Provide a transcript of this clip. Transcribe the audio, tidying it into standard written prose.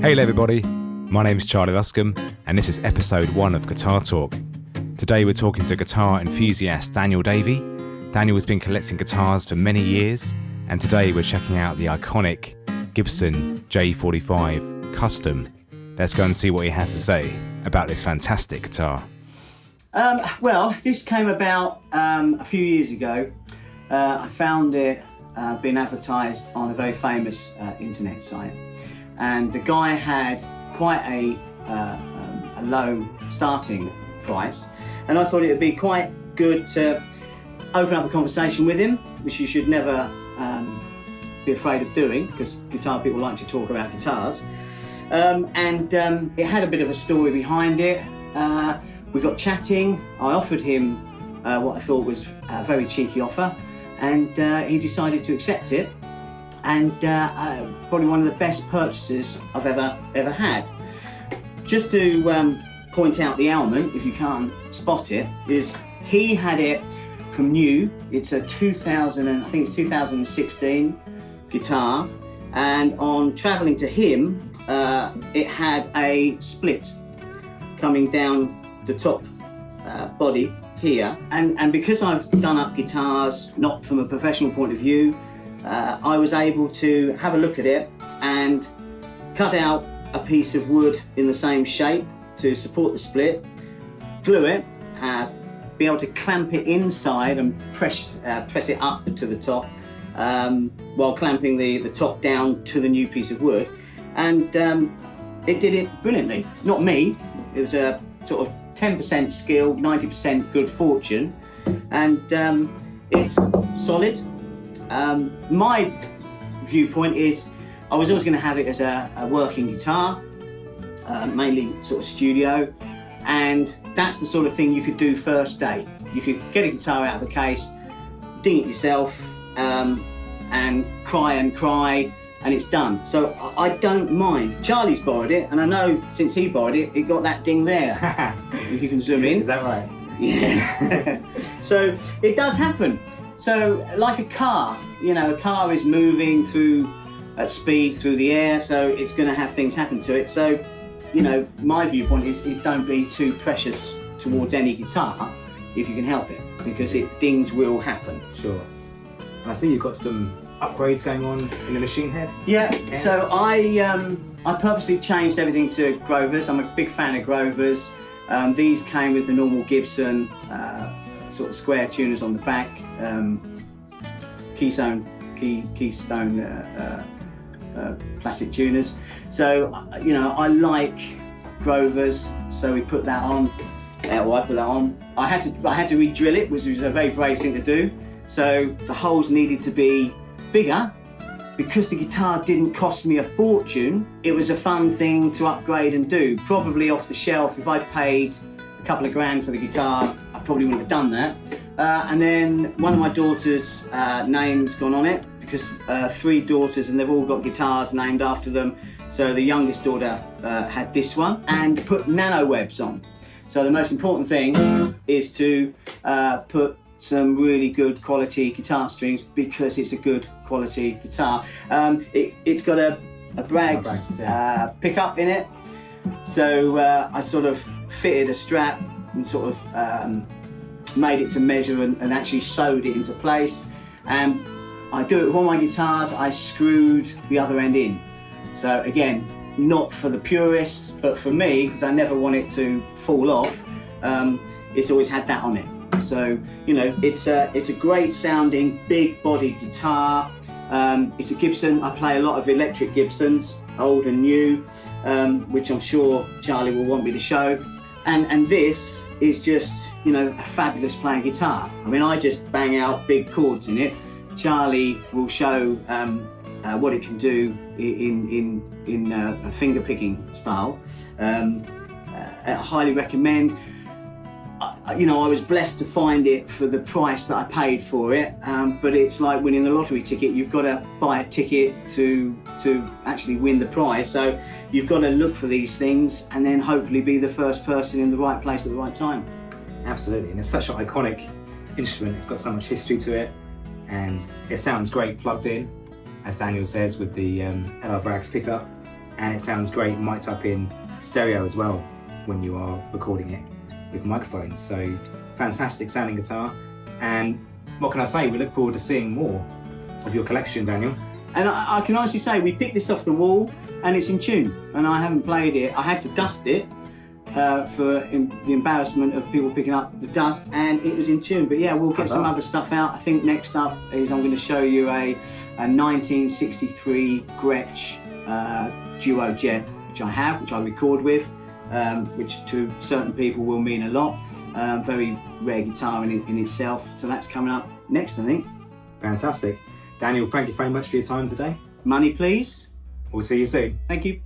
Hey everybody, my name's Charlie Luscombe and this is episode 1 of Guitar Talk. Today we're talking to guitar enthusiast Daniel Davie. Daniel has been collecting guitars for many years and today we're checking out the iconic Gibson J45 Custom. Let's go and see what he has to say about this fantastic guitar. Well, this came about a few years ago. I found it being advertised on a very famous internet site. And the guy had quite a low starting price, and I thought it would be quite good to open up a conversation with him, which you should never be afraid of doing, because guitar people like to talk about guitars. It had a bit of a story behind it. We got chatting. I offered him what I thought was a very cheeky offer, and he decided to accept it. And probably one of the best purchases I've ever had. Just to point out the element, if you can't spot it, is he had it from new. It's a 2016 guitar, and on travelling to him, it had a split coming down the top body here. And because I've done up guitars not from a professional point of view, I was able to have a look at it and cut out a piece of wood in the same shape to support the split, glue it, be able to clamp it inside and press it up to the top while clamping the top down to the new piece of wood. And it did it brilliantly. Not me, it was a sort of 10% skill, 90% good fortune, and it's solid. My viewpoint is I was always going to have it as a working guitar, mainly sort of studio, and that's the sort of thing you could do first day. You could get a guitar out of the case, ding it yourself, and cry, and it's done. So I don't mind. Charlie's borrowed it, and I know since he borrowed it, it got that ding there. If you can zoom in. Is that right? Yeah. So it does happen. So like a car, you know, a car is moving through at speed through the air, so it's going to have things happen to it. So, you know, my viewpoint is don't be too precious towards any guitar if you can help it, because dings will happen. Sure. And I see you've got some upgrades going on in the machine head. Yeah. So I purposely changed everything to Grovers. I'm a big fan of Grovers. These came with the normal Gibson sort of square tuners on the back, keystone plastic tuners. So you know, I like Grovers, so we put that on. Well, I put that on. I had to re-drill it, which was a very brave thing to do. So the holes needed to be bigger. Because the guitar didn't cost me a fortune, it was a fun thing to upgrade and do. Probably off the shelf, if I paid a couple of grand for the guitar, I probably wouldn't have done that. And then one of my daughters' name's gone on it, because 3 daughters and they've all got guitars named after them. So the youngest daughter had this one, and put nano webs on. So the most important thing is to put some really good quality guitar strings, because it's a good quality guitar. It's got a Braggs pickup in it, so I sort of fitted a strap and sort of made it to measure and actually sewed it into place. And I do it with all my guitars. I screwed the other end in. So again, not for the purists, but for me, because I never want it to fall off, it's always had that on it. So, you know, it's a great sounding, big body guitar. It's a Gibson. I play a lot of electric Gibsons, old and new, which I'm sure Charlie will want me to show. And this is just, you know, a fabulous playing guitar. I mean, I just bang out big chords in it. Charlie will show what it can do in a finger picking style. I highly recommend. You know, I was blessed to find it for the price that I paid for it, but it's like winning the lottery ticket. You've got to buy a ticket to actually win the prize. So you've got to look for these things and then hopefully be the first person in the right place at the right time. Absolutely, and it's such an iconic instrument. It's got so much history to it, and it sounds great plugged in, as Daniel says, with the LR Braggs pickup. and it sounds great mic'd up in stereo as well when you are recording it with microphones. So fantastic sounding guitar, and what can I say, we look forward to seeing more of your collection, Daniel. And I can honestly say we picked this off the wall and it's in tune, and I haven't played it. I had to dust it for the embarrassment of people picking up the dust, and it was in tune. But yeah, we'll get some other stuff out. I think next up is I'm going to show you a 1963 Gretsch Duo Jet, which I record with, which to certain people will mean a lot. Very rare guitar in itself. So that's coming up next, I think. Fantastic. Daniel, thank you very much for your time today. Money, please. We'll see you soon. Thank you.